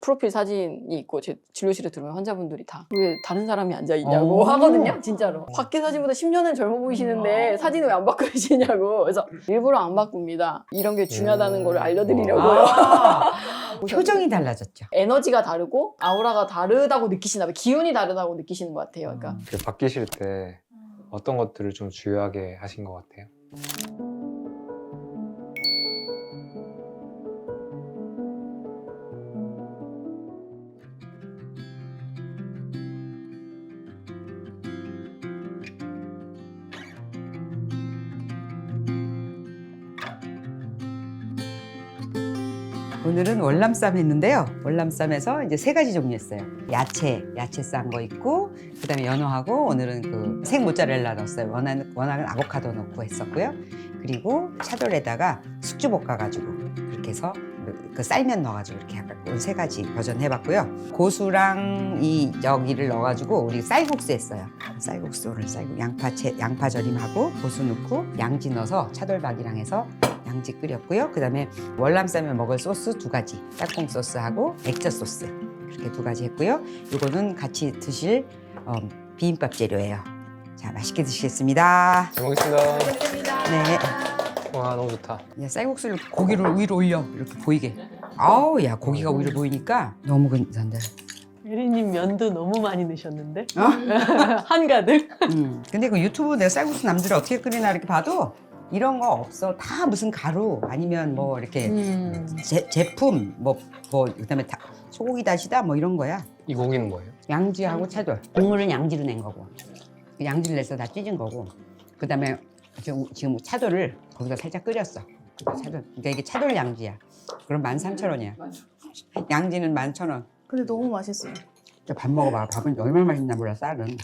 프로필 사진이 있고 제 진료실에 들어오면 환자분들이 다 왜 다른 사람이 앉아있냐고 하거든요. 진짜로. 밖에 사진보다 10년은 젊어 보이시는데 사진을 왜 안 바꾸시냐고. 그래서 일부러 안 바꿉니다. 이런 게 중요하다는 걸 알려드리려고요. 표정이 달라졌죠. 에너지가 다르고 아우라가 다르다고 느끼시나 봐요. 기운이 다르다고 느끼시는 것 같아요. 그러니까 바뀌실 때 어떤 것들을 좀 중요하게 하신 것 같아요? 오늘은 월남쌈 했는데요. 월남쌈에서 이제 3가지 종류 했어요. 야채 싼 거 있고, 그 다음에 연어하고, 오늘은 그 생모짜렐라 넣었어요. 워낙은 아보카도 넣고 했었고요. 그리고 차돌에다가 숙주 볶아가지고, 그렇게 해서 그 쌀면 넣어가지고 이렇게 해갖고 3가지 버전 해봤고요. 고수랑 여기를 넣어가지고 우리 쌀국수 했어요. 쌀국수를 양파 절임하고 고수 넣고 양지 넣어서 차돌박이랑 해서 양지 끓였고요. 그 다음에 월남쌈에 먹을 소스 2가지, 땅콩 소스하고 액젓 소스 그렇게 2가지 했고요. 이거는 같이 드실 비빔밥 재료예요. 자, 맛있게 드시겠습니다. 잘 먹겠습니다. 네. 와, 너무 좋다. 야, 쌀국수를 고기를 위로 올려 이렇게 보이게. 아우, 야, 고기가 위로 보이니까 너무 괜찮다. 예리님 면도 너무 많이 넣으셨는데? 어? 한가득? 근데 그 유튜브 내가 쌀국수 남들이 어떻게 끓이나 이렇게 봐도 이런 거 없어. 다 무슨 가루 아니면 뭐 이렇게 제품 그다음에 소고기 다시다 뭐 이런 거야. 이 고기는 뭐예요? 양지하고 차돌. 국물은 양지로 낸 거고. 양지를 내서 다 찢은 거고. 그다음에 지금 차돌을 거기다 살짝 끓였어. 그러니까 이게 차돌 양지야. 그럼 13,000원이야. 양지는 11,000원. 근데 너무 맛있어요. 밥 먹어봐. 밥은 얼마나 맛있나 몰라, 쌀은.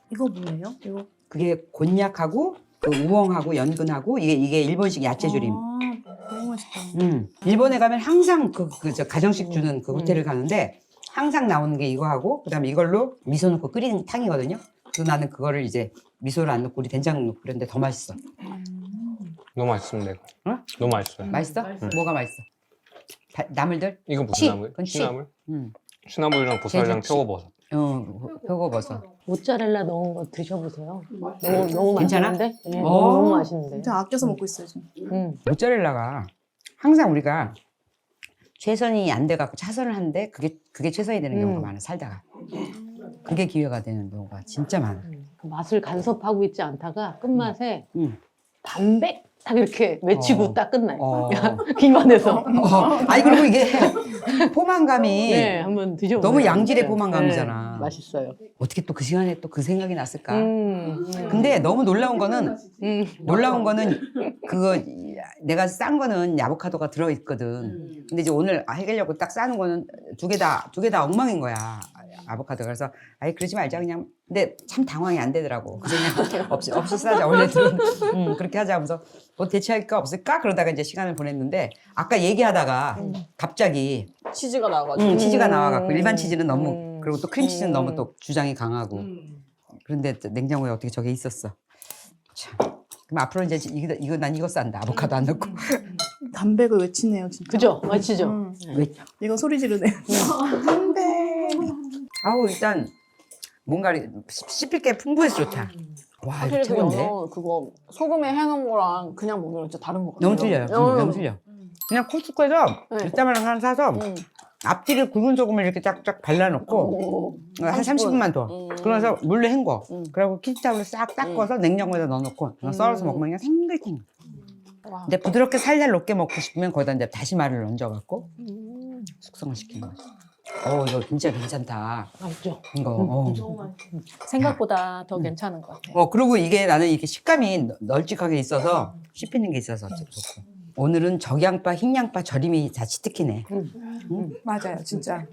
이거 뭐예요? 이거 그게 곤약하고 그 우엉하고 연근하고 이게 일본식 야채조림. 너무 맛있다. 일본에 가면 항상 저 가정식 주는 그 호텔을 가는데 항상 나오는 게 이거하고 그다음에 이걸로 미소 넣고 끓이는 탕이거든요. 그래서 나는 그거를 이제 미소를 안 넣고 우리 된장 넣고 그런데 더 맛있어. 너무 맛있습니다, 이거. 어? 너무 맛있어요. 맛있어? 뭐가 맛있어? 나물들? 이거 무슨 나물? 그건 씨. 취나물? 취나물이랑 보살이랑 제주 표고버섯. 표고버섯. 모짜렐라 넣은 거 드셔보세요. 너무 괜찮아? 맛있는데? 네, 오. 너무 맛있는데. 진짜 아껴서 먹고 있어요 지금. 모짜렐라가 항상 우리가 최선이 안 돼갖고 차선을 하는데 그게 최선이 되는 경우가 많아, 살다가. 그게 기회가 되는 경우가 진짜 많아. 그 맛을 간섭하고 있지 않다가 끝맛에 담백 딱 이렇게 외치고 딱 끝나요. 입안에서. 아니 그리고 이게 포만감이 네, 한번 드셔보세요. 너무 양질의 네. 포만감이잖아. 네, 맛있어요. 어떻게 또 그 시간에 또 그 생각이 났을까? 근데 근데 너무 놀라운 거는 그거 내가 싼 거는 아보카도가 들어있거든. 근데 이제 오늘 해결려고 딱 싸는 거는 두 개 다 엉망인 거야. 아보카도. 그래서 아예 그러지 말자 그냥. 근데 참 당황이 안 되더라고. 그래서 그냥 없이 싸자. 원래들은 그렇게 하자 하면서 뭐 대체할 거 없을까? 그러다가 이제 시간을 보냈는데 아까 얘기하다가 갑자기 치즈가 나와가지고 치즈가 나와갖고 일반 치즈는 너무 그리고 또 크림치즈는 너무 또 주장이 강하고 그런데 또 냉장고에 어떻게 저게 있었어. 참. 그럼 앞으로 이제 이거 난 이거 싼다. 아보카도 안 넣고. 담백을 외치네요 진짜. 그죠? 맛있죠? 왜? 이거 소리 지르네요. 담백. 아우 일단 뭔가 씹힐 게 풍부해서 좋다. 와 이거 확실히 그 최고인데. 연어 그거 소금에 해놓은 거랑 그냥 먹는 거 진짜 다른 것 같아요. 너무 틀려요. 너무 틀려. 그냥 코스코에서 네. 일자만한 하나 사서 앞뒤를 굵은 소금을 이렇게 쫙쫙 발라놓고 한 30분만 둬. 그러면서 물로 헹궈. 그리고 키친타올로 싹 닦아서 냉장고에다 넣어놓고 썰어서 먹으면 그냥 생글생글. 와. 근데 부드럽게 살살 녹게 먹고 싶으면 거기다 이제 다시마를 얹어갖고 숙성을 시킨 거지. 이거 진짜 괜찮다. 맛있죠? 이거. 생각보다 더 괜찮은 것 같아요. 그리고 이게 나는 이렇게 식감이 널찍하게 있어서 씹히는 게 있어서 좋고. 오늘은 적양파, 흰양파 절임이 다 치트키네. 맞아요 진짜.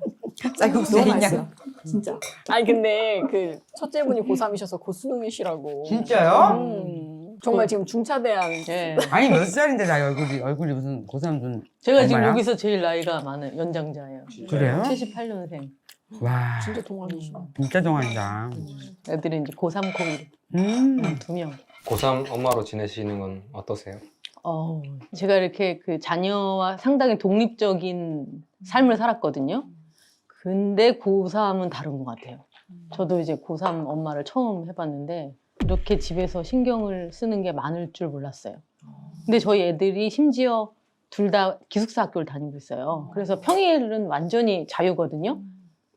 쌀국수에 너무 흰양. 맛있어요. 진짜. 아니 근데 그 첫째 분이 고3이셔서 고수능이시라고. 진짜요? 정말 지금 중차대한. 네. 아니 몇 살인데 나 얼굴이 무슨 고3 좀. 제가 지금 얼마야? 여기서 제일 나이가 많은 연장자예요. 그래요? 78년생. 와 진짜 동안이시다. 진짜 동안이다. 애들이 이제 고3, 고1 두 명. 고3 엄마로 지내시는 건 어떠세요? 제가 이렇게 그 자녀와 상당히 독립적인 삶을 살았거든요. 근데 고3은 다른 것 같아요. 저도 이제 고3 엄마를 처음 해봤는데 이렇게 집에서 신경을 쓰는 게 많을 줄 몰랐어요. 근데 저희 애들이 심지어 둘 다 기숙사 학교를 다니고 있어요. 그래서 평일은 완전히 자유거든요.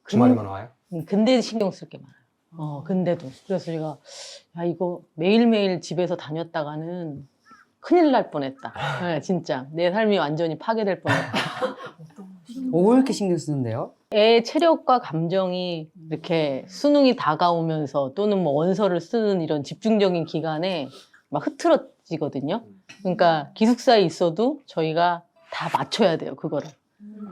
주말에만 와요? 근데 신경 쓸 게 많아요. 근데도. 그래서 제가, 야, 이거 매일매일 집에서 다녔다가는 큰일 날 뻔했다. 네, 진짜. 내 삶이 완전히 파괴될 뻔했다. 왜 이렇게 신경 쓰는데요? 애 체력과 감정이 이렇게 수능이 다가오면서 또는 뭐 원서를 쓰는 이런 집중적인 기간에 막 흐트러지거든요. 그러니까 기숙사에 있어도 저희가 다 맞춰야 돼요, 그거를.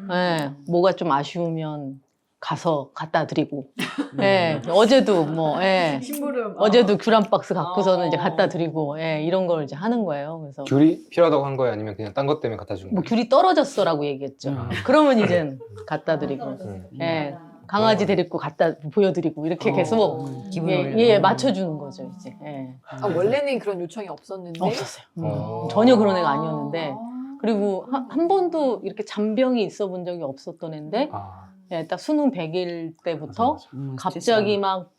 네, 뭐가 좀 아쉬우면 가서 갖다 드리고. 네, 어제도 뭐, 예. 심부름. 어제도 귤 한 박스 갖고서는 이제 갖다 드리고, 예, 이런 걸 이제 하는 거예요. 그래서 귤이 필요하다고 한 거예요? 아니면 그냥 딴 것 때문에 갖다 준 뭐 거예요? 귤이 떨어졌어라고 얘기했죠. 그러면 이제 갖다 드리고, 예, 강아지 데리고 갖다 보여드리고 이렇게 계속 기분을 예, 맞춰주는 거죠 이제. 예. 아, 원래는 그런 요청이 없었는데. 없었어요. 어. 전혀 그런 애가 아니었는데, 그리고 한 번도 이렇게 잔병이 있어 본 적이 없었던 애인데, 아, 예, 딱 수능 100일 때부터 갑자기 막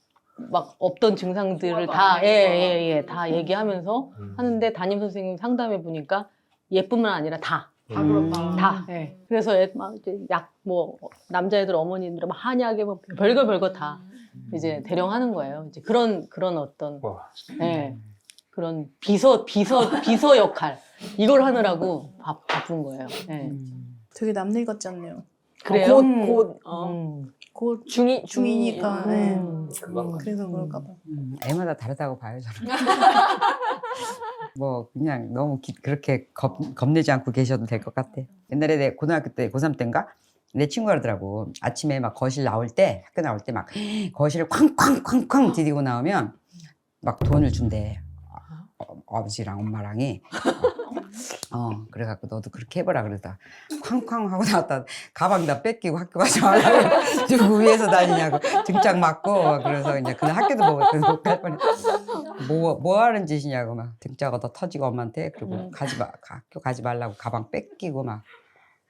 없던 증상들을 다, 다 얘기하면서 하는데 담임 선생님 상담해 보니까 얘뿐만 아니라 다. 다 그렇다. 다. 예. 그래서 애 막 이제 약, 뭐, 남자애들 어머님들 막 한약에 뭐 별거 다 이제 대령하는 거예요. 이제 그런 어떤, 와. 예. 그런 비서 역할. 이걸 하느라고 바쁜 거예요. 예. 되게 남일 같지 않네요. 그래요? 곧 곧 중이니까. 네. 금방 그래서 그럴까 봐. 애마다 다르다고 봐요, 저는. 뭐 그냥 너무 그렇게 겁내지 않고 계셔도 될 것 같아. 옛날에 내 고등학교 때 고3 때인가 내 친구가 그러더라고. 아침에 막 거실 나올 때 학교 나올 때 막 거실을 쾅쾅쾅쾅 디디고 나오면 막 돈을 준대. 아버지랑 엄마랑이. 그래갖고 너도 그렇게 해보라 그러다. 쾅쾅 하고 나왔다. 가방 다 뺏기고 학교 가지 말라고. 누구 위에서 다니냐고 등짝 맞고. 그래서 이제 그날 학교도 못 갈 뻔했어. 뭐 하는 짓이냐고 막 등짝 얻어 터지고 엄마한테. 그리고 학교 가지 말라고 가방 뺏기고 막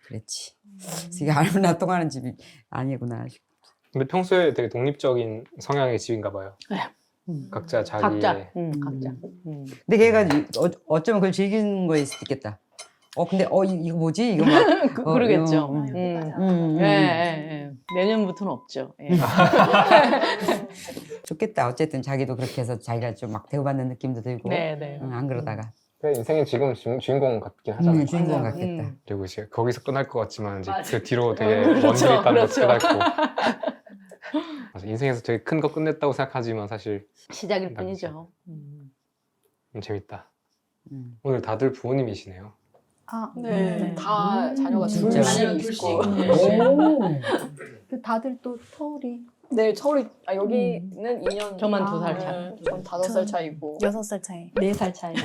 그랬지. 그래서 이게 얼마나 통하는 집이 아니구나. 근데 평소에 되게 독립적인 성향의 집인가 봐요. 각자 자기의 각자. 각자. 근데 걔가 어쩌면 그걸 즐기는 거일 수도 있겠다. 근데 이거 뭐지? 이거 막 그러겠죠. 예. 내년부터는 없죠. 예. 좋겠다. 어쨌든 자기도 그렇게 해서 자기가 좀 막 대우받는 느낌도 들고. 네. 안 그러다가. 인생의 지금 주인공 같긴 하잖아요. 주인공 맞아요. 같겠다. 그리고 이제 거기서 끝날 것 같지만 이제 맞아. 그 뒤로 되게 그렇죠, 먼 길이 있다는 그렇죠. 것도 깨닫고. 맞아, 인생에서 되게 큰 거 끝냈다고 생각하지만 사실 시작일 뿐이죠. 재밌다. 음. 오늘 다들 부모님이시네요. 아, 네. 다 자녀가 진짜. 둘씩 있고. 그 다들 또 터울이 네, 여기는 2년. 저만 2살 차이. 전 5살 차이고. 6살 차이. 4살 차이.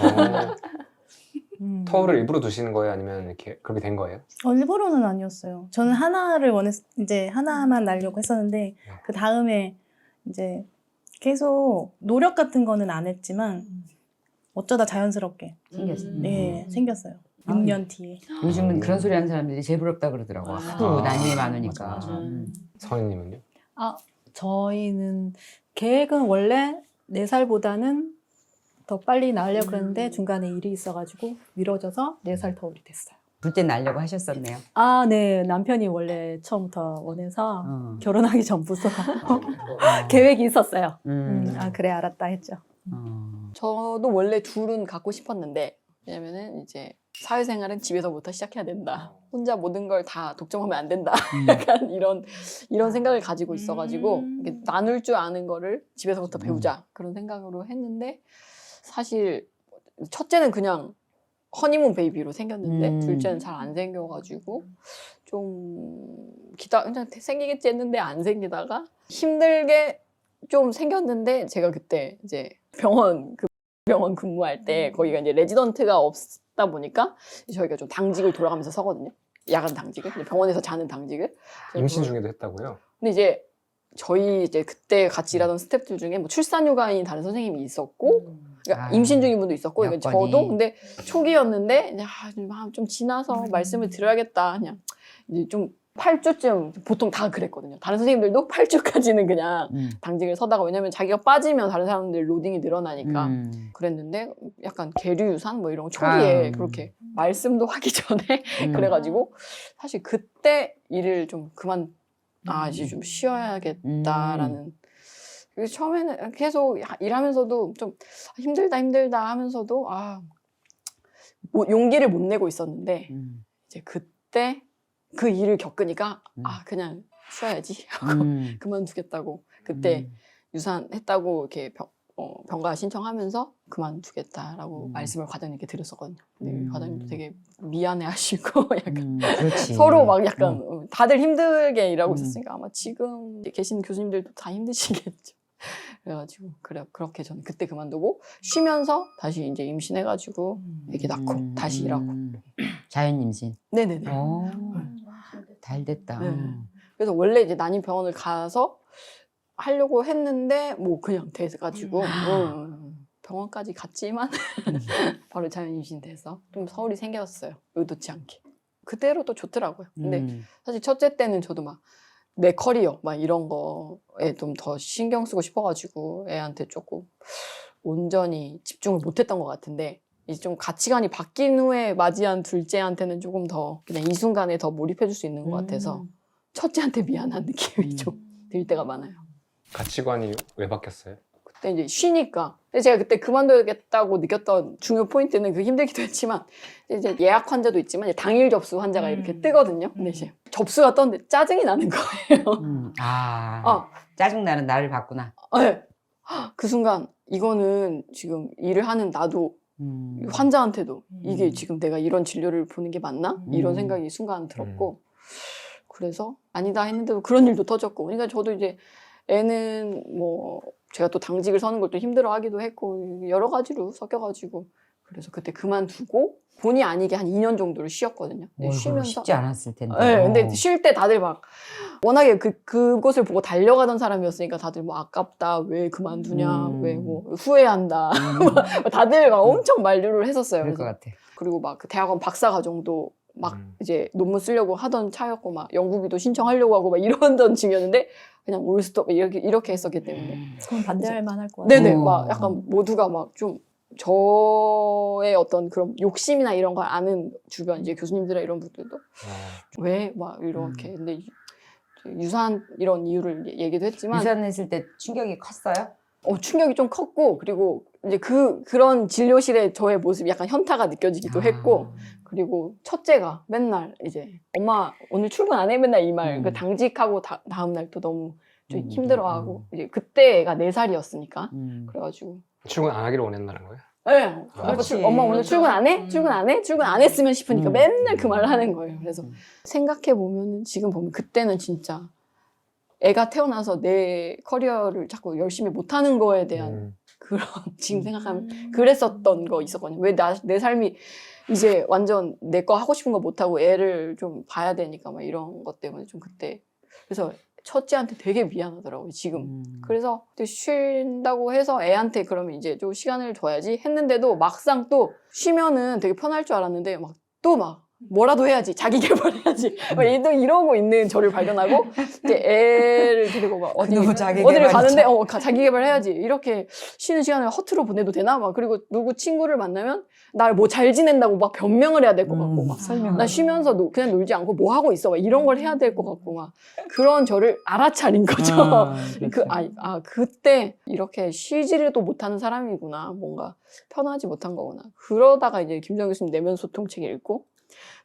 터울을 일부러 두시는 거예요? 아니면 이렇게 그렇게 된 거예요? 일부러는 아니었어요. 저는 하나를 이제 하나만 낳으려고 했었는데, 그 다음에 이제 계속 노력 같은 거는 안 했지만, 어쩌다 자연스럽게. 생겼어. 네, 생겼어요. 6년 뒤에. 요즘은 그런 소리 하는 사람들이 제일 부럽다 그러더라고. 하도 나이에 많으니까. 맞아. 선희님은요? 저희는 계획은 원래 4살보다는 더 빨리 낳으려고 그랬는데 중간에 일이 있어가지고 미뤄져서 4살 터울이 됐어요. 둘째 낳으려고 하셨었네요. 네. 남편이 원래 처음부터 원해서 결혼하기 전부터 어. 계획이 있었어요. 음. 그래 알았다 했죠. 저도 원래 둘은 갖고 싶었는데, 왜냐면은 이제 사회생활은 집에서부터 시작해야 된다. 혼자 모든 걸 다 독점하면 안 된다. 약간 이런 생각을 가지고 있어가지고 이렇게 나눌 줄 아는 거를 집에서부터 배우자. 그런 생각으로 했는데, 사실 첫째는 그냥 허니문 베이비로 생겼는데 둘째는 잘 안 생겨가지고 좀 그냥 생기겠지 했는데 안 생기다가 힘들게 좀 생겼는데, 제가 그때 이제 병원 근무할 때 거기가 이제 레지던트가 없다 보니까 저희가 좀 당직을 돌아가면서 서거든요. 야간 당직을, 병원에서 자는 당직을. 임신 중에도 했다고요? 근데 이제 저희 이제 그때 같이 일하던 스태프들 중에 뭐 출산휴가인 다른 선생님이 있었고, 그러니까 임신 중인 분도 있었고, 그러니까 여건이. 저도 근데 초기였는데 좀 지나서 말씀을 드려야겠다. 그냥 이제 좀 8주쯤 보통 다 그랬거든요. 다른 선생님들도 8주까지는 그냥 당직을 서다가 왜냐면 자기가 빠지면 다른 사람들 로딩이 늘어나니까 그랬는데 약간 계류 유산 뭐 이런 거 초기에 그렇게 말씀도 하기 전에 그래가지고 사실 그때 일을 좀 이제 좀 쉬어야겠다라는 그래서 처음에는 계속 일하면서도 좀 힘들다 하면서도 용기를 못 내고 있었는데 이제 그때 그 일을 겪으니까 그냥 쉬어야지 하고 그만두겠다고 그때 유산했다고 이렇게 병가 신청하면서 그만두겠다라고 말씀을 과장님께 드렸었거든요. 근데 과장님도 되게 미안해하시고 약간 그렇지. 서로 막 약간 다들 힘들게 일하고 있었으니까 아마 지금 계신 교수님들도 다 힘드시겠죠. 그래가지고 그렇게 저는 그때 그만두고 쉬면서 다시 이제 임신해가지고 애기 낳고 다시 일하고. 자연 임신. 네네네. 잘 됐다. 네. 그래서 원래 이제 난임병원을 가서 하려고 했는데 뭐 그냥 돼가지고 병원까지 갔지만 바로 자연 임신돼서 좀 서울이 생겼어요. 의도치 않게. 그대로 또 좋더라고요. 근데 사실 첫째 때는 저도 막 내 커리어 막 이런 거에 좀 더 신경 쓰고 싶어가지고 애한테 조금 온전히 집중을 못했던 것 같은데 이제 좀 가치관이 바뀐 후에 맞이한 둘째한테는 조금 더 그냥 이 순간에 더 몰입해줄 수 있는 것 같아서 첫째한테 미안한 느낌이 좀 들 때가 많아요. 가치관이 왜 바뀌었어요? 그때 이제 쉬니까. 근데 제가 그때 그만둬야겠다고 느꼈던 중요 포인트는 그 힘들기도 했지만 이제 예약 환자도 있지만 이제 당일 접수 환자가 이렇게 뜨거든요. 근데 이제 접수가 떴는데 짜증이 나는 거예요. 짜증나는 나를 봤구나. 네. 그 순간 이거는 지금 일을 하는 나도 환자한테도 이게 지금 내가 이런 진료를 보는 게 맞나? 이런 생각이 순간 들었고 그래서 아니다 했는데도 그런 일도 터졌고 그러니까 저도 이제 애는 뭐 제가 또 당직을 서는 걸 또 힘들어하기도 했고 여러 가지로 섞여가지고 그래서 그때 그만두고 본의 아니게 한 2년 정도를 쉬었거든요. 쉬면서 쉽지 않았을 텐데. 네, 근데 쉴 때 다들 막 워낙에 그곳을 보고 달려가던 사람이었으니까 다들 뭐 아깝다, 왜 그만두냐, 왜 뭐 후회한다, 다들 막 엄청 만류를 했었어요. 그럴 것 같아. 그리고 막 그 대학원 박사 과정도 막 이제 논문 쓰려고 하던 차였고 막 연구비도 신청하려고 하고 막 이러던 중이었는데 그냥 올스톱 이렇게 했었기 때문에 그럼 반대할 만할 것 같아요. 네네 막 약간 모두가 막 좀 저의 어떤 그런 욕심이나 이런 걸 아는 주변 이제 교수님들이나 이런 분들도 왜 막 이렇게 근데 유산 이런 이유를 얘기도 했지만 유산했을 때 충격이 컸어요? 충격이 좀 컸고 그리고 이제 그런 진료실에 저의 모습이 약간 현타가 느껴지기도 했고 그리고 첫째가 맨날 이제 엄마 오늘 출근 안 해 맨날 이 말 그 당직하고 다음 날 또 너무 좀 힘들어하고 이제 그때 애가 4살이었으니까 그래가지고 출근 안 하기를 원했다는 거예요? 네. 그렇지. 엄마 오늘 출근 안 해? 출근 안 해? 출근 안 했으면 싶으니까 맨날 그 말을 하는 거예요. 그래서 생각해보면 지금 보면 그때는 진짜 애가 태어나서 내 커리어를 자꾸 열심히 못하는 거에 대한 그런 지금 생각하면 그랬었던 거 있었거든요. 왜 내 삶이 이제 완전 내 거 하고 싶은 거 못하고 애를 좀 봐야 되니까 막 이런 것 때문에 좀 그때 그래서 첫째한테 되게 미안하더라고요 지금. 그래서 쉰다고 해서 애한테 그러면 이제 좀 시간을 줘야지 했는데도 막상 또 쉬면은 되게 편할 줄 알았는데 막 또 막 뭐라도 해야지 자기 개발해야지 막 이러고 있는 저를 발견하고 이제 애를 데리고 막 어디를 가는데 자기 개발해야지 이렇게 쉬는 시간을 허투루 보내도 되나 막 그리고 누구 친구를 만나면 날 뭐 잘 지낸다고 막 변명을 해야 될 것 같고 막 나 쉬면서 그냥 놀지 않고 뭐 하고 있어 막 이런 걸 해야 될 것 같고 막 그런 저를 알아차린 거죠. 그때 이렇게 쉬지를 또 못하는 사람이구나 뭔가 편하지 못한 거구나 그러다가 이제 김정 교수님 내면 소통 책 읽고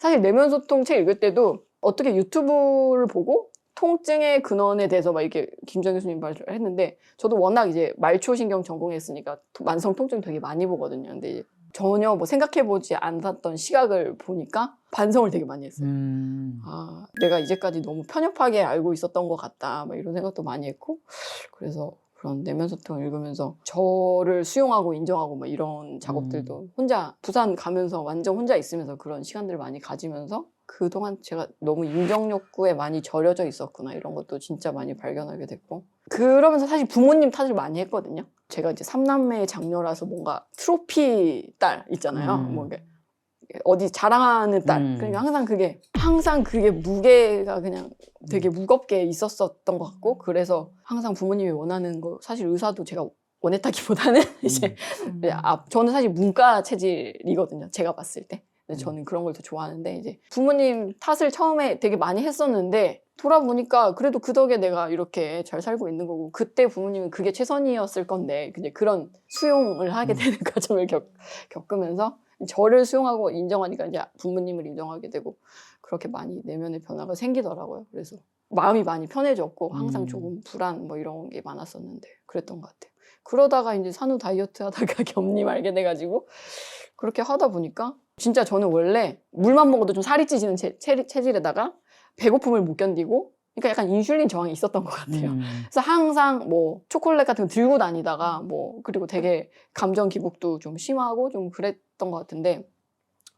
사실 내면 소통 책 읽을 때도 어떻게 유튜브를 보고 통증의 근원에 대해서 막 이렇게 김정 교수님 말을 했는데 저도 워낙 이제 말초신경 전공했으니까 만성 통증 되게 많이 보거든요. 근데 전혀 뭐 생각해보지 않았던 시각을 보니까 반성을 되게 많이 했어요. 내가 이제까지 너무 편협하게 알고 있었던 것 같다. 막 이런 생각도 많이 했고 그래서 그런 내면 소통을 읽으면서 저를 수용하고 인정하고 막 이런 작업들도 혼자 부산 가면서 완전 혼자 있으면서 그런 시간들을 많이 가지면서 그동안 제가 너무 인정 욕구에 많이 절여져 있었구나 이런 것도 진짜 많이 발견하게 됐고 그러면서 사실 부모님 탓을 많이 했거든요. 제가 이제 3남매 장녀라서 뭔가 트로피 딸 있잖아요. 뭐 어디 자랑하는 딸. 그러니까 항상 그게 무게가 그냥 되게 무겁게 있었었던 것 같고, 그래서 항상 부모님이 원하는 거, 사실 의사도 제가 원했다기보다는 이제 저는 사실 문과 체질이거든요. 제가 봤을 때. 저는 그런 걸 더 좋아하는데, 이제 부모님 탓을 처음에 되게 많이 했었는데 돌아보니까 그래도 그 덕에 내가 이렇게 잘 살고 있는 거고, 그때 부모님은 그게 최선이었을 건데, 그냥 그런 수용을 하게 되는 과정을 겪으면서 저를 수용하고 인정하니까 이제 부모님을 인정하게 되고, 그렇게 많이 내면의 변화가 생기더라고요. 그래서 마음이 많이 편해졌고, 항상 조금 불안 뭐 이런 게 많았었는데 그랬던 것 같아요. 그러다가 이제 산후 다이어트 하다가 겹님 알게 돼가지고, 그렇게 하다 보니까 진짜 저는 원래 물만 먹어도 좀 살이 찌지는 체질에다가 배고픔을 못 견디고, 그러니까 약간 인슐린 저항이 있었던 것 같아요. 그래서 항상 뭐 초콜릿 같은 거 들고 다니다가 뭐, 그리고 되게 감정 기복도 좀 심하고 좀 그랬던 것 같은데,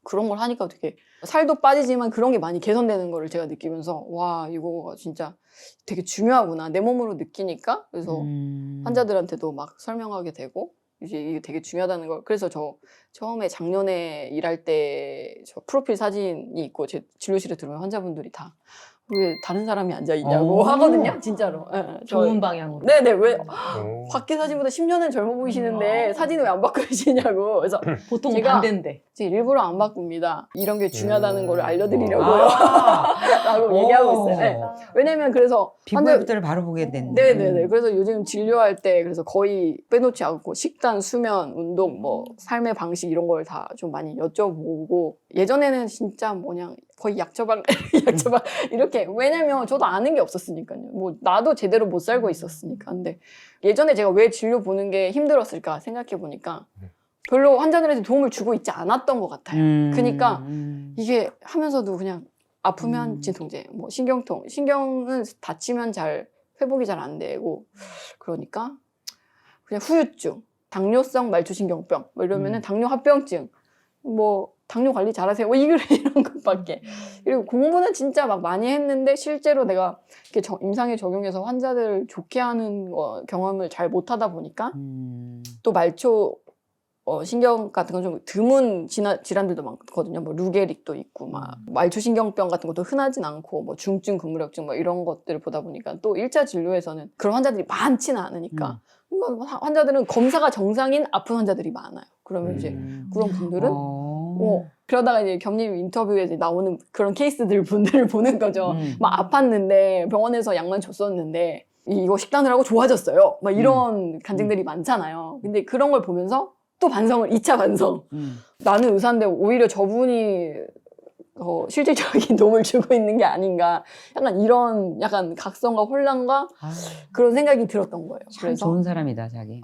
그런 걸 하니까 되게 살도 빠지지만 그런 게 많이 개선되는 거를 제가 느끼면서, 와, 이거가 진짜 되게 중요하구나, 내 몸으로 느끼니까. 그래서 환자들한테도 막 설명하게 되고, 이제 이게 되게 중요하다는 걸. 그래서 저 처음에 작년에 일할 때 저 프로필 사진이 있고, 제 진료실에 들어오면 환자분들이 다 왜 다른 사람이 앉아 있냐고 하거든요, 진짜로. 네, 좋은 방향으로. 네네, 왜 오. 밖에 사진보다 10년은 젊어 보이시는데 사진을 왜 안 바꾸시냐고. 그래서 보통 제가 반대인데. 제가 일부러 안 바꿉니다. 이런 게 중요하다는 걸 알려드리려고요. 아, 라고 얘기하고 있어요. 네. 왜냐면 그래서 피부의 변화를 바로 보게 됐네. 네네네. 그래서 요즘 진료할 때 그래서 거의 빼놓지 않고 식단, 수면, 운동, 뭐 삶의 방식 이런 걸 다 좀 많이 여쭤보고, 예전에는 진짜 뭐냐 거의 약처방 이렇게, 왜냐면 저도 아는 게 없었으니까요. 뭐 나도 제대로 못 살고 있었으니까. 근데 예전에 제가 왜 진료 보는 게 힘들었을까 생각해 보니까 별로 환자들한테 도움을 주고 있지 않았던 것 같아요. 그러니까 이게 하면서도 그냥 아프면 진통제, 뭐 신경통, 신경은 다치면 잘 회복이 잘 안 되고, 그러니까 그냥 후유증, 당뇨성 말초신경병, 뭐 이러면은 당뇨합병증, 뭐 당뇨 관리 잘하세요, 뭐 이런 것밖에. 그리고 공부는 진짜 막 많이 했는데 실제로 내가 이렇게 임상에 적용해서 환자들 좋게 하는 경험을 잘 못하다 보니까 또 말초 신경 같은 건 좀 드문 질환들도 많거든요. 뭐 루게릭도 있고, 막 말초신경병 같은 것도 흔하진 않고, 뭐 중증 근무력증 뭐 이런 것들을 보다 보니까 또 1차 진료에서는 그런 환자들이 많지는 않으니까, 환자들은 검사가 정상인 아픈 환자들이 많아요. 그러면 이제 그런 분들은 그러다가 이제 겹님 인터뷰에 이제 나오는 그런 분들을 보는 거죠. 막 아팠는데 병원에서 약만 줬었는데 이거 식단을 하고 좋아졌어요, 막 이런 간증들이 많잖아요. 근데 그런 걸 보면서 또 2차 반성. 나는 의사인데 오히려 저분이 실질적인 도움을 주고 있는 게 아닌가. 약간 이런 약간 각성과 혼란과 그런 생각이 들었던 거예요. 참 그래서 좋은 사람이다, 자기.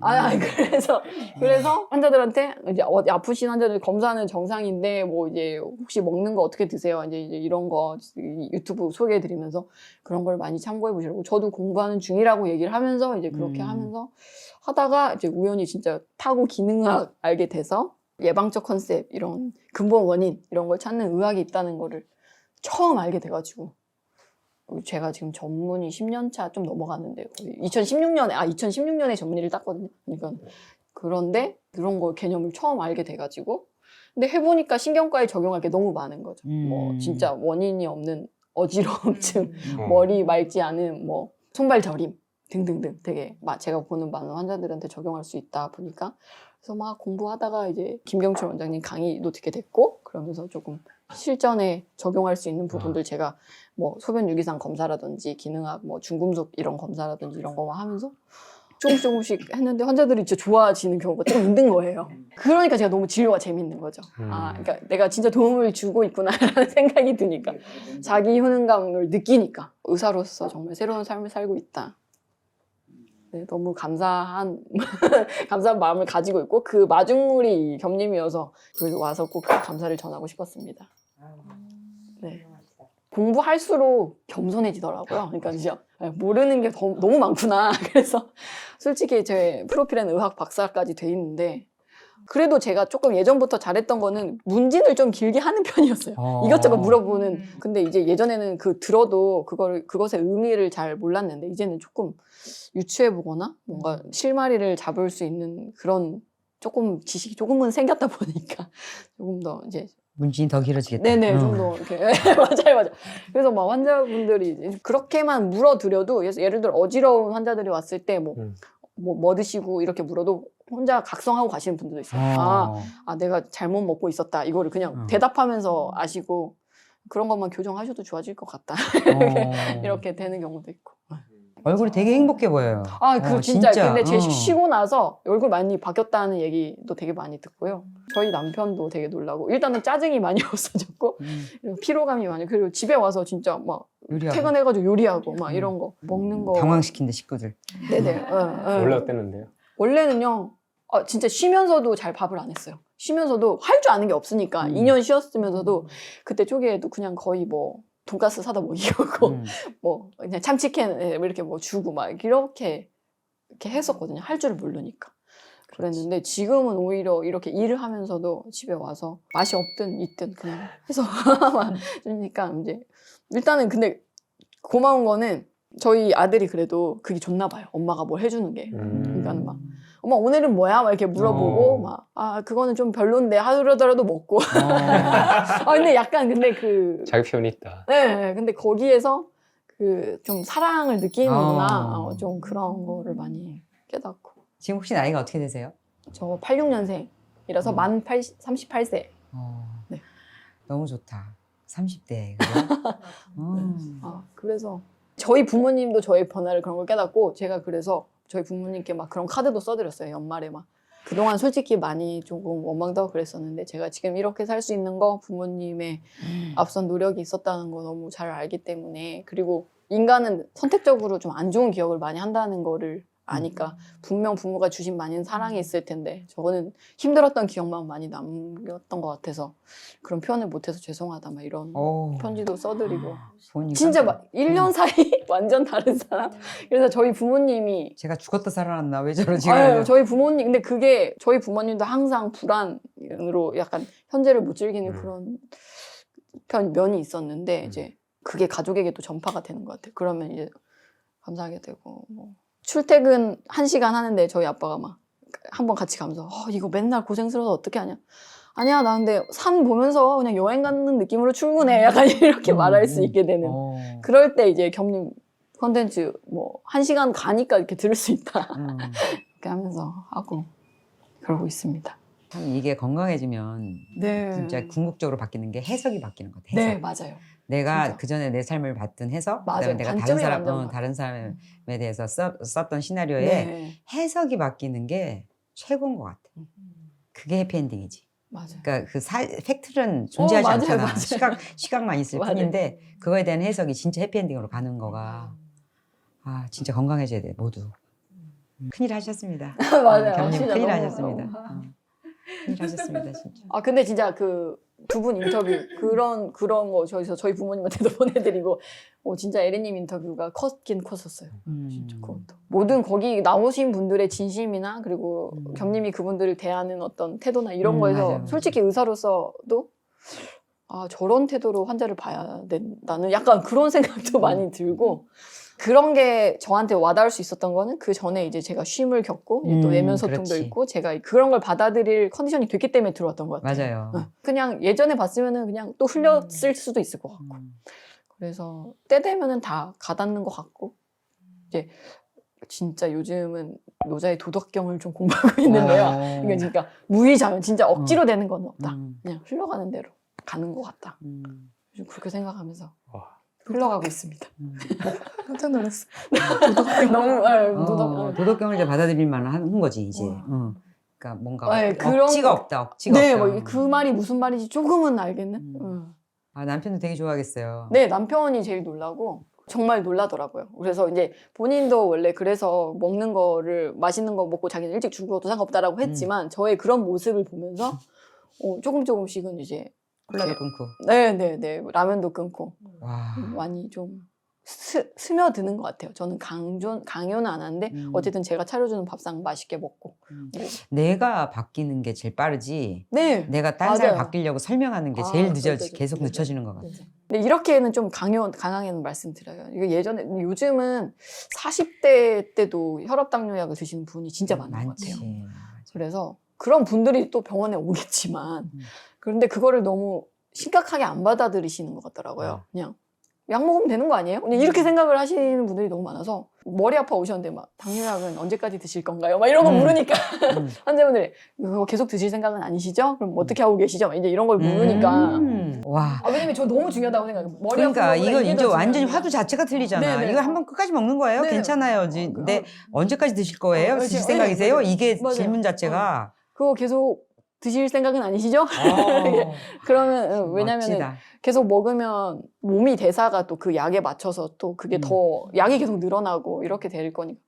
그래서 환자들한테 이제 아프신 환자들 검사는 정상인데 뭐 이제 혹시 먹는 거 어떻게 드세요? 이제 이런 거 유튜브 소개해드리면서 그런 걸 많이 참고해 보시라고. 저도 공부하는 중이라고 얘기를 하면서 이제 그렇게 하면서 하다가 이제 우연히 진짜 타고 기능학 알게 돼서 예방적 컨셉, 이런 근본 원인 이런 걸 찾는 의학이 있다는 거를 처음 알게 돼가지고, 제가 지금 전문의 10년 차 좀 넘어갔는데 2016년에 전문의를 땄거든요. 그러니까 그런데 그런 거 개념을 처음 알게 돼가지고, 근데 해보니까 신경과에 적용할 게 너무 많은 거죠. 뭐 진짜 원인이 없는 어지러움증, 머리 맑지 않은 뭐 손발 저림 등등등, 되게 제가 보는 많은 환자들한테 적용할 수 있다 보니까, 그래서 막 공부하다가 이제 김경철 원장님 강의도 듣게 됐고, 그러면서 조금 실전에 적용할 수 있는 부분들, 제가 뭐 소변 유기산 검사라든지 기능학, 뭐 중금속 이런 검사라든지 이런 거 하면서 조금씩 했는데 환자들이 진짜 좋아지는 경우가 좀 있는 거예요. 그러니까 제가 너무 진료가 재밌는 거죠. 그러니까 내가 진짜 도움을 주고 있구나라는 생각이 드니까, 자기 효능감을 느끼니까 의사로서 정말 새로운 삶을 살고 있다. 네, 너무 감사한 마음을 가지고 있고, 그 마중물이 겹님이어서 그래서 와서 꼭 감사를 전하고 싶었습니다. 네. 공부할수록 겸손해지더라고요. 그러니까 진짜 모르는 게 너무 많구나. 그래서 솔직히 제 프로필에는 의학 박사까지 돼 있는데, 그래도 제가 조금 예전부터 잘했던 거는 문진을 좀 길게 하는 편이었어요. 이것저것 물어보는. 근데 이제 예전에는 들어도 그것의 의미를 잘 몰랐는데, 이제는 조금 유추해보거나 뭔가 실마리를 잡을 수 있는 그런 조금 지식이 조금은 생겼다 보니까 조금 더 이제 문진이 더 길어지겠다. 네네, 좀 더 이렇게 맞아요. 그래서 막 환자분들이 이제 그렇게만 물어드려도 예를 들어 어지러운 환자들이 왔을 때 뭐 드시고 이렇게 물어도 혼자 각성하고 가시는 분들도 있어요. 내가 잘못 먹고 있었다. 이거를 그냥 대답하면서 아시고 그런 것만 교정하셔도 좋아질 것 같다. 이렇게 되는 경우도 있고. 얼굴이 되게 행복해 보여요. 진짜. 진짜. 근데 제 쉬고 나서 얼굴 많이 바뀌었다는 얘기도 되게 많이 듣고요. 저희 남편도 되게 놀라고 일단은 짜증이 많이 없어졌고 피로감이 많이 그리고 집에 와서 진짜 막 요리하고. 퇴근해가지고 요리하고 막 이런 거 먹는 거 당황시킨다 식구들. 네네. 원래 어땠는데요? 원래는요. 진짜 쉬면서도 잘 밥을 안 했어요. 쉬면서도 할 줄 아는 게 없으니까 2년 쉬었으면서도 그때 초기에도 그냥 거의 뭐 돈가스 사다 먹이고 뭐 그냥 참치캔 이렇게 뭐 주고 막 이렇게 했었거든요. 할 줄을 모르니까. 그랬는데 지금은 오히려 이렇게 일을 하면서도 집에 와서 맛이 없든 있든 그냥 해서 주니까 이제 일단은 근데 고마운 거는 저희 아들이 그래도 그게 좋나 봐요. 엄마가 뭘 해주는 게. 그러니까는 막 엄마 오늘은 뭐야? 막 이렇게 물어보고 막 그거는 좀 별론데 하루라도 먹고. 근데 약간 근데 자기 표현이 있다. 네, 근데 거기에서 좀 사랑을 느끼는구나. 좀 그런 거를 많이 깨닫고. 지금 혹시 나이가 어떻게 되세요? 저 86년생이라서 만 38세. 네. 너무 좋다. 30대. 그래서 저희 부모님도 저의 변화를 그런 걸 깨닫고 제가 그래서 저희 부모님께 막 그런 카드도 써드렸어요. 연말에 막. 그동안 솔직히 많이 조금 원망도 하고 그랬었는데 제가 지금 이렇게 살 수 있는 거 부모님의 앞선 노력이 있었다는 거 너무 잘 알기 때문에 그리고 인간은 선택적으로 좀 안 좋은 기억을 많이 한다는 거를 아니까 분명 부모가 주신 많은 사랑이 있을 텐데 저거는 힘들었던 기억만 많이 남겼던 것 같아서 그런 표현을 못해서 죄송하다 막 이런 편지도 써드리고 진짜 막 1년 사이 완전 다른 사람. 그래서 저희 부모님이 제가 죽었다 살아났나 왜 저러지? 저희 부모님 근데 그게 저희 부모님도 항상 불안으로 약간 현재를 못 즐기는 그런 면이 있었는데 이제 그게 가족에게도 전파가 되는 것 같아요. 그러면 이제 감사하게 되고 뭐 출퇴근 1시간 하는데 저희 아빠가 막 한번 같이 가면서 이거 맨날 고생스러워서 어떻게 하냐. 아니야 나 근데 산 보면서 그냥 여행 가는 느낌으로 출근해. 약간 이렇게 말할 수 있게 되는. 그럴 때 이제 겹님 컨텐츠 뭐 1시간 가니까 이렇게 들을 수 있다. 이렇게 하면서 하고 그러고 있습니다. 참 이게 건강해지면 네. 진짜 궁극적으로 바뀌는 게 해석이 바뀌는 것 같아요. 네 맞아요. 내가 진짜. 그전에 내 삶을 봤던 해석, 맞아요. 그다음에 내가 관점이 완전 다른 사람에 대해서 썼던 시나리오에 네. 해석이 바뀌는 게 최고인 것 같아. 그게 해피엔딩이지. 맞아요. 그러니까 팩트는 존재하지 맞아요, 않잖아. 맞아요. 시각만 있을 맞아요. 뿐인데 그거에 대한 해석이 진짜 해피엔딩으로 가는 거가 진짜 건강해져야 돼 모두. 큰일 하셨습니다. 맞아요. 경님 진짜 큰일 너무- 하셨습니다. 큰일 하셨습니다 진짜. 근데 진짜 두 분 인터뷰 그런 거 저희 부모님한테도 보내드리고 진짜 에리님 인터뷰가 컸긴 컸었어요. 진짜 그것도. 모든 거기 나오신 분들의 진심이나 그리고 경님이 그분들을 대하는 어떤 태도나 이런 거에서 맞아요. 솔직히 의사로서도 저런 태도로 환자를 봐야 된다는 약간 그런 생각도 많이 들고 그런 게 저한테 와닿을 수 있었던 거는 그 전에 이제 제가 쉼을 겪고 이제 또 내면 소통도 그렇지. 있고 제가 그런 걸 받아들일 컨디션이 됐기 때문에 들어왔던 것 같아요. 맞아요. 그냥 예전에 봤으면은 그냥 또 흘렸을 수도 있을 것 같고 그래서 때 되면은 다 가닿는 것 같고 이제 진짜 요즘은 노자의 도덕경을 좀 공부하고 있는데요. 그러니까 무의자면 진짜 억지로 되는 건 없다. 그냥 흘러가는 대로 가는 것 같다. 요즘 그렇게 생각하면서 흘러가고 있습니다. 깜짝 놀랐어. 너무 도덕경을 이제 받아들일 만한 거지 이제. 그러니까 뭔가 네, 그런 억지가 거- 없다. 억지가 네, 없다. 뭐 그 말이 무슨 말인지 조금은 알겠는. 남편도 되게 좋아하겠어요. 네, 남편이 제일 놀라고 정말 놀라더라고요. 그래서 이제 본인도 원래 그래서 먹는 거를 맛있는 거 먹고 자기는 일찍 죽어도 상관없다라고 했지만 저의 그런 모습을 보면서 조금씩은 이제 콜라도 끊고. 네, 라면도 끊고 와. 많이 좀 스며드는 것 같아요. 저는 강요는 안 하는데 어쨌든 제가 차려주는 밥상 맛있게 먹고. 내가 바뀌는 게 제일 빠르지. 네. 내가 딴 사람 맞아요. 바뀌려고 설명하는 게 제일 절대, 계속 절대. 늦춰지는 것 같아. 근데 이렇게는 좀 강하게는 말씀드려요. 이거 요즘은 40대 때도 혈압당뇨약을 드시는 분이 진짜 많은 것 같아요. 많지. 그래서 그런 분들이 또 병원에 오겠지만 그런데 그거를 너무 심각하게 안 받아들이시는 것 같더라고요. 그냥 약 먹으면 되는 거 아니에요? 그냥 이렇게 생각을 하시는 분들이 너무 많아서 머리 아파 오셨는데 막 당뇨약은 언제까지 드실 건가요? 막 이런 거 물으니까 환자분들이 그거 계속 드실 생각은 아니시죠? 그럼 어떻게 하고 계시죠? 막 이제 이런 걸 물으니까 와. 왜냐면 저 너무 중요하다고 생각해요. 머리 그러니까 아픈 거보다 이건 이게 이제 더 완전히 중요해요. 화두 자체가 틀리잖아. 네네. 이거 한번 끝까지 먹는 거예요. 네네. 괜찮아요. 근데 언제까지 드실 거예요? 그렇지. 드실 생각이세요? 맞아요. 이게 맞아요. 질문 자체가. 그거 계속 드실 생각은 아니시죠? 그러면 왜냐면은 멋지다. 계속 먹으면 몸이 대사가 또 그 약에 맞춰서 또 그게 더 약이 계속 늘어나고 이렇게 될 거니까.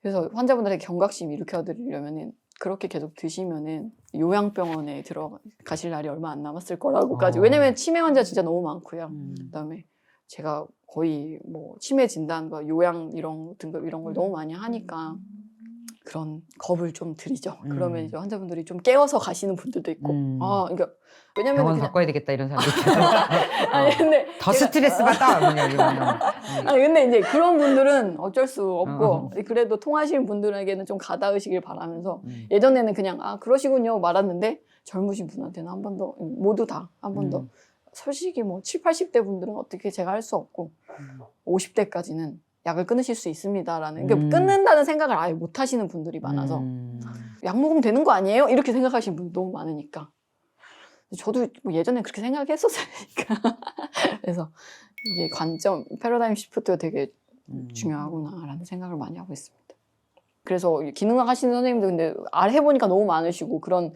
그래서 환자분들에게 경각심 일으켜드리려면은 그렇게 계속 드시면은 요양병원에 들어가실 날이 얼마 안 남았을 거라고까지. 왜냐면 치매 환자 진짜 너무 많고요. 그다음에 제가 거의 뭐 치매 진단과 요양 이런 등급 이런 걸 너무 많이 하니까 그런 겁을 좀 드리죠. 그러면 이제 환자분들이 좀 깨어서 가시는 분들도 있고. 그러니까 왜냐면 병원 그냥 바꿔야 되겠다 이런 사람들 있잖아. 아니 근데 더 스트레스 받아. 그냥 이러면. 아니 근데 이제 그런 분들은 어쩔 수 없고 그래도 통하시는 분들에게는 좀 가다으시길 바라면서 예전에는 그냥 그러시군요 말았는데 젊으신 분한테는 한 번 더 모두 다 한 번 더 솔직히 뭐 7, 80대 분들은 어떻게 제가 할 수 없고 50대까지는 약을 끊으실 수 있습니다라는 그러니까 끊는다는 생각을 아예 못 하시는 분들이 많아서 약 먹으면 되는 거 아니에요? 이렇게 생각하시는 분들 너무 많으니까 저도 뭐 예전에 그렇게 생각했었으니까 그래서 이게 관점 패러다임 시프트가 되게 중요하구나라는 생각을 많이 하고 있습니다. 그래서 기능학 하시는 선생님들 근데 해보니까 너무 많으시고 그런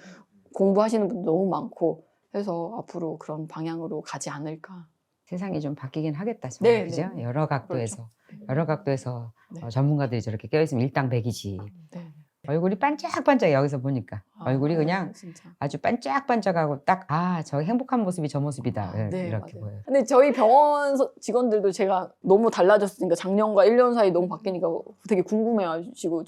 공부하시는 분들 너무 많고 해서 앞으로 그런 방향으로 가지 않을까. 세상이 좀 바뀌긴 하겠다. 정말. 그죠? 여러 각도에서. 여러 각도에서 전문가들이 저렇게 껴있으면 일당백이지. 네. 얼굴이 반짝반짝 여기서 보니까 얼굴이 그냥 진짜. 아주 반짝반짝하고 딱 저 행복한 모습이 저 모습이다 네, 이렇게 맞아요. 보여요. 근데 저희 병원 직원들도 제가 너무 달라졌으니까 작년과 1년 사이 너무 바뀌니까 되게 궁금해하시고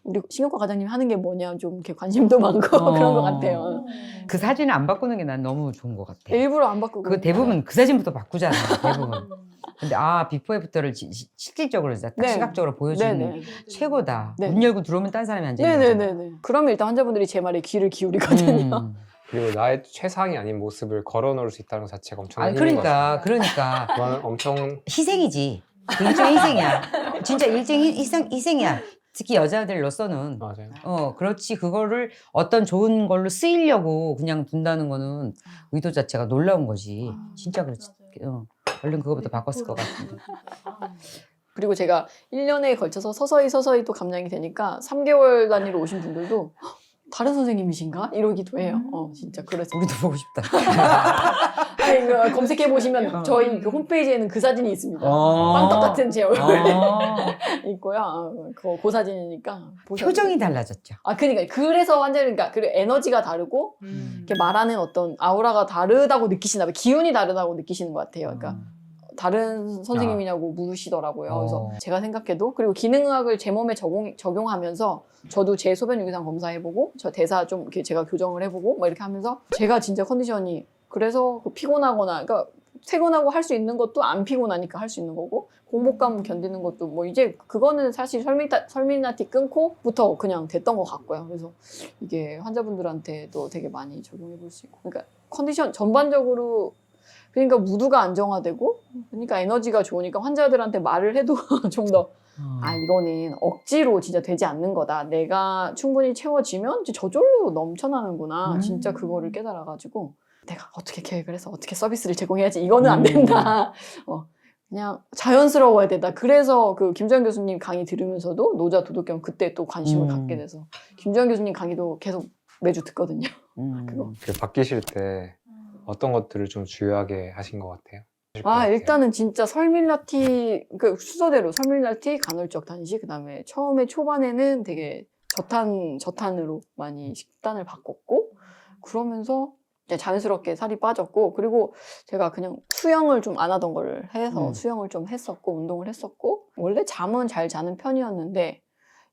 우리 신경과 과장님이 하는 게 뭐냐 좀 이렇게 관심도 많고 그런 것 같아요. 그 사진을 안 바꾸는 게 난 너무 좋은 것 같아. 일부러 안 바꾸고. 그 대부분 그 사진부터 바꾸잖아. 대부분. 근데 비포 애프터를 실질적으로 딱 네. 시각적으로 보여주는 네네. 최고다. 네. 문 열고 들어오면 딴 사람이 앉아 있는 거잖아. 네네네. 그러면 일단 환자분들이 제 말에 귀를 기울이거든요. 그리고 나의 최상이 아닌 모습을 걸어놓을 수 있다는 것 자체가 엄청난 아니 힘인 것 그러니까 같아요. 그거는 엄청 희생이지. 그 일종의 희생이야. 진짜 일종의 희생이야. 특히 여자들로서는 맞아요. 그렇지. 그거를 어떤 좋은 걸로 쓰이려고 그냥 둔다는 거는 의도 자체가 놀라운 거지. 진짜 그렇지. 얼른 그거부터 바꿨을 것 같은데. 그리고 제가 1년에 걸쳐서 서서히 또 감량이 되니까 3개월 단위로 오신 분들도 다른 선생님이신가? 이러기도 해요. 진짜 그래서 우리도 보고 싶다. 아니, 검색해 보시면 저희 그 홈페이지에는 그 사진이 있습니다. 빵떡 같은 제 얼굴 있고요. 그 사진이니까 표정이 달라졌죠. 그러니까 그래서 환자는 그러니까 에너지가 다르고 이렇게 말하는 어떤 아우라가 다르다고 느끼시나 봐요. 기운이 다르다고 느끼시는 것 같아요. 그러니까 다른 선생님이냐고 물으시더라고요. 그래서 제가 생각해도 그리고 기능학을 제 몸에 적용하면서 저도 제 소변 유기산 검사해보고 저 대사 좀 이렇게 제가 교정을 해보고 뭐 이렇게 하면서 제가 진짜 컨디션이 그래서 피곤하거나 그러니까 퇴근하고 할 수 있는 것도 안 피곤하니까 할 수 있는 거고 공복감 견디는 것도 뭐 이제 그거는 사실 설미나티 끊고부터 그냥 됐던 것 같고요. 그래서 이게 환자분들한테도 되게 많이 적용해 볼 수 있고 그러니까 컨디션 전반적으로 그러니까 무드가 안정화되고 그러니까 에너지가 좋으니까 환자들한테 말을 해도 좀 더 이거는 억지로 진짜 되지 않는 거다. 내가 충분히 채워지면 저절로 넘쳐나는구나. 진짜 그거를 깨달아가지고 내가 어떻게 계획을 해서 어떻게 서비스를 제공해야지 이거는 안 된다. 그냥 자연스러워야 된다. 그래서 그 김주환 교수님 강의 들으면서도 노자 도덕경 그때 또 관심을 갖게 돼서 김주환 교수님 강의도 계속 매주 듣거든요. 그거. 바뀌실 때 어떤 것들을 좀 중요하게 하신 것 같아요? 일단은 진짜 설밀라티, 그 순서대로 설밀라티, 간헐적 단식, 그 다음에 처음에 초반에는 되게 저탄으로 많이 식단을 바꿨고, 그러면서 이제 자연스럽게 살이 빠졌고, 그리고 제가 그냥 수영을 좀 안 하던 걸 해서 수영을 좀 했었고, 운동을 했었고, 원래 잠은 잘 자는 편이었는데,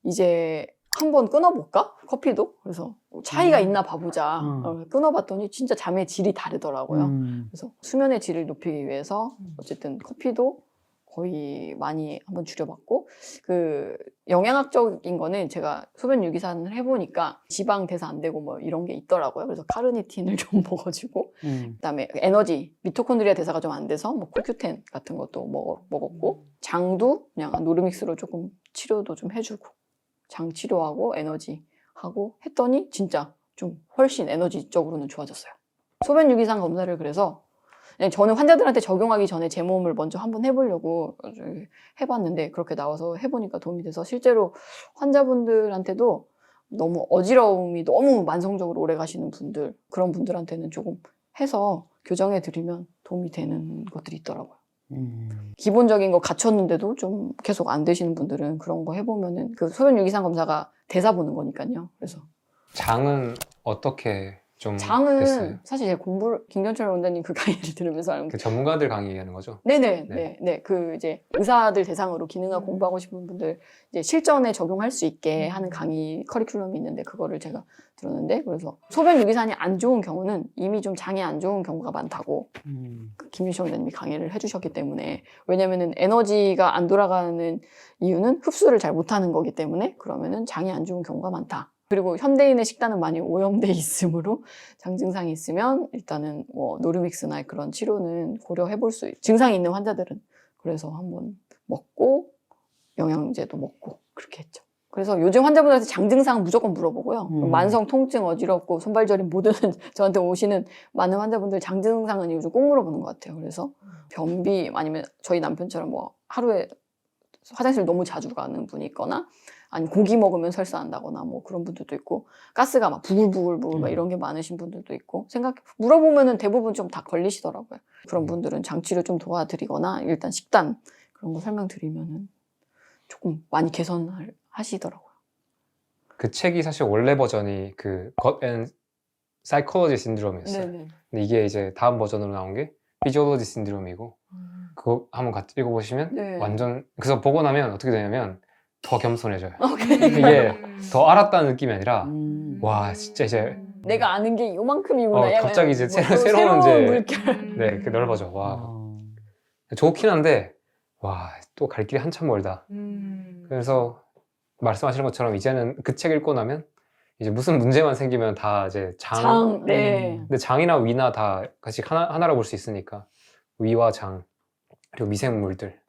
이제 한번 끊어볼까? 커피도? 그래서 차이가 있나 봐보자. 끊어봤더니 진짜 잠의 질이 다르더라고요. 그래서 수면의 질을 높이기 위해서 어쨌든 커피도 거의 많이 한번 줄여봤고 그 영양학적인 거는 제가 소변 유기산을 해보니까 지방 대사 안 되고 뭐 이런 게 있더라고요. 그래서 카르니틴을 좀 먹어주고 그다음에 에너지 미토콘드리아 대사가 좀 안 돼서 뭐 코큐텐 같은 것도 먹었고 장도 그냥 노르믹스로 조금 치료도 좀 해주고 장 치료하고 에너지 하고 했더니 진짜 좀 훨씬 에너지적으로는 좋아졌어요. 소변 유기산 검사를 그래서 그냥 저는 환자들한테 적용하기 전에 제 몸을 먼저 한번 해보려고 해봤는데 그렇게 나와서 해보니까 도움이 돼서 실제로 환자분들한테도 너무 어지러움이 너무 만성적으로 오래 가시는 분들 그런 분들한테는 조금 해서 교정해 드리면 도움이 되는 것들이 있더라고요. 기본적인 거 갖췄는데도 좀 계속 안 되시는 분들은 그런 거 해보면은 그 소변 유기산 검사가 대사 보는 거니까요. 그래서 장은 어떻게 좀 장은 됐어요? 사실 제가 김경철 원장님 그 강의를 들으면서 알고 그 전문가들 강의 얘기하는 거죠? 네네. 그 이제 의사들 대상으로 기능학 공부하고 싶은 분들 이제 실전에 적용할 수 있게 하는 강의 커리큘럼이 있는데 그거를 제가 들었는데 그래서 소변 유기산이 안 좋은 경우는 이미 좀 장이 안 좋은 경우가 많다고 그 김유시 원장님이 강의를 해주셨기 때문에 왜냐면은 에너지가 안 돌아가는 이유는 흡수를 잘 못하는 거기 때문에 그러면은 장이 안 좋은 경우가 많다. 그리고 현대인의 식단은 많이 오염돼 있으므로 장 증상이 있으면 일단은 뭐 노르믹스나 그런 치료는 고려해볼 수 증상이 있는 환자들은 그래서 한번 먹고 영양제도 먹고 그렇게 했죠. 그래서 요즘 환자분들한테 장 증상 무조건 물어보고요. 만성 통증 어지럽고 손발저림 모든 저한테 오시는 많은 환자분들 장 증상은 요즘 꼭 물어보는 것 같아요. 그래서 변비 아니면 저희 남편처럼 뭐 하루에 화장실 너무 자주 가는 분이 있거나 아니 고기 먹으면 설사한다거나 뭐 그런 분들도 있고 가스가 막 부글부글 막 이런 게 많으신 분들도 있고 물어보면은 대부분 좀 다 걸리시더라고요. 그런 분들은 장치료 좀 도와드리거나 일단 식단 그런 거 설명드리면은 조금 많이 개선하시더라고요. 그 책이 사실 원래 버전이 그 God and Psychology Syndrome이었어요. 네네. 근데 이게 이제 다음 버전으로 나온 게 Physiology Syndrome이고 그거 한번 같이 읽어보시면 네. 완전 그래서 보고 나면 어떻게 되냐면 더 겸손해져요. 이게 더 알았다는 느낌이 아니라 와 진짜 이제 내가 아는 게 요만큼이구나. 약간 갑자기 이제 뭐 또 새로운 이제 물결. 네, 그 넓어져. 와 좋긴 한데 와 또 갈 길이 한참 멀다. 그래서 말씀하시는 것처럼 이제는 그 책 읽고 나면 이제 무슨 문제만 생기면 다 이제 장. 네. 근데 장이나 위나 다 같이 하나로 볼 수 있으니까 위와 장 그리고 미생물들.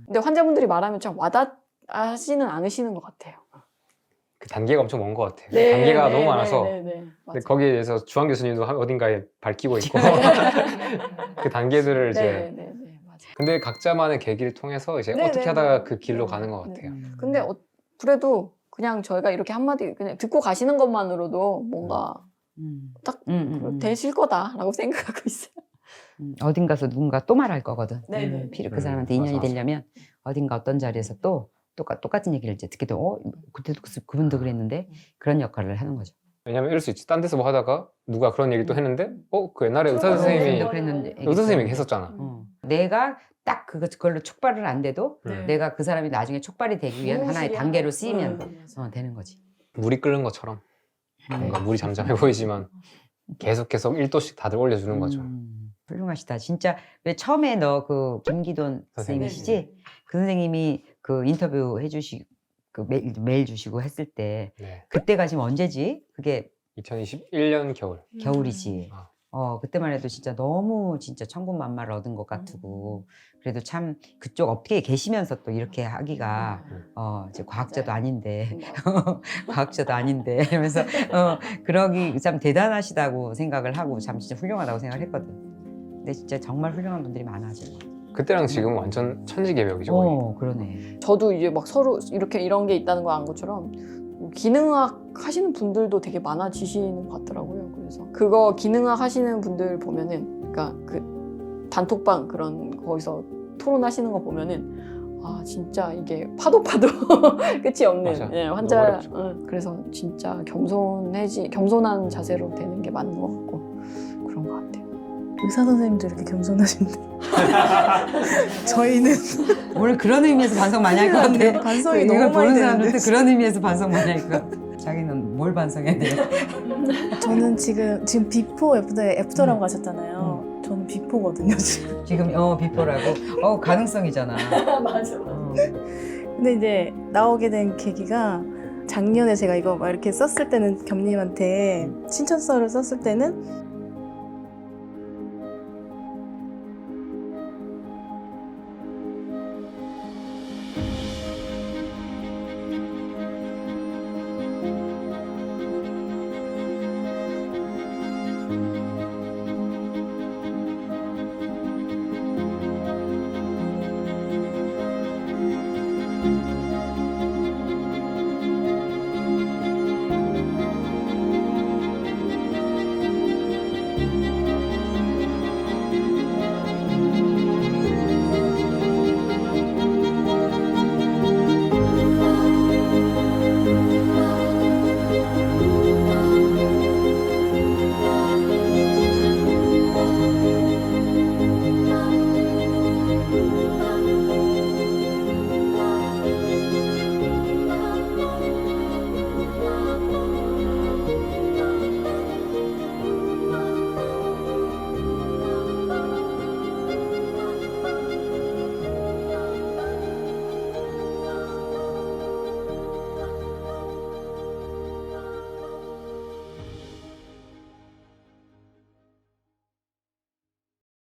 근데 환자분들이 말하면 참 와닿지는 않으시는 것 같아요. 그 단계가 엄청 먼 것 같아요. 단계가 너무 많아서. 근데 근데 거기에 대해서 주한 교수님도 어딘가에 밝히고 있고 그 단계들을 이제. 맞아요. 근데 각자만의 계기를 통해서 이제 어떻게 하다가 그 길로 가는 것 같아요. 근데 그래도 그냥 저희가 이렇게 한마디 그냥 듣고 가시는 것만으로도 뭔가 딱 되실 거다라고 생각하고 있어요. 어딘가서 누군가 또 말할 거거든. 네네. 그 사람한테 인연이 맞아. 되려면 어딘가 어떤 자리에서 또 똑같은 얘기를 이제 듣게 되고 그때도 그분도 그랬는데 그런 역할을 하는 거죠. 왜냐면 이럴 수 있지. 딴 데서 뭐 하다가 누가 그런 얘기를 또 했는데 그 옛날에 의사 선생님이 의사 선생님이 했었잖아. 내가 딱 그걸로 촉발을 안 돼도 내가 그 사람이 나중에 촉발이 되기 위한 하나의 단계로 쓰이면 되는 거지. 물이 끓는 것처럼 뭔가 물이 잠잠해 보이지만 계속 1도씩 다들 올려주는 거죠. 훌륭하시다. 진짜 왜 처음에 너 그 김기돈 선생님이시지? 그 선생님이 그 인터뷰 해주시고 그 메일 주시고 했을 때 네. 그때가 지금 언제지? 그게 2021년 겨울. 겨울이지. 아. 그때만 해도 진짜 너무 진짜 천군만마를 얻은 것 같고 그래도 참 그쪽 업계에 계시면서 또 이렇게 하기가 이제 과학자도 아닌데 과학자도 아닌데 이러면서 그러기 참 대단하시다고 생각을 하고 참 진짜 훌륭하다고 생각을 했거든. 근데 진짜 정말 훌륭한 분들이 많아지고. 그때랑 지금은 완전 천지개벽이죠. 거의. 그러네. 저도 이제 막 서로 이런 게 있다는 거 안 것처럼 기능학 하시는 분들도 되게 많아지시는 것 같더라고요. 그래서 그거 기능학 하시는 분들 보면은 그러니까 그 단톡방 그런 거기서 토론하시는 거 보면은 아 진짜 이게 파도 끝이 없는 맞아. 환자. 그래서 진짜 겸손한 자세로 되는 게 맞는 것 같고 그런 것 같아요. 의사 선생님도 이렇게 겸손하신데 저희는 오늘 그런 의미에서 반성 많이 할 것 같아. 반성이 이거 너무 많이 보는 되는데 사람들도 그런 의미에서 반성 많이 할 것 같아. 자기는 뭘 반성해야 돼? 저는 지금 비포 애프터라고 하셨잖아요. 저는 비포거든요, 지금. 지금 비포라고. 가능성이잖아. 맞아. 근데 이제 나오게 된 계기가 작년에 제가 이거 막 이렇게 썼을 때는 겸님한테 신천서를 썼을 때는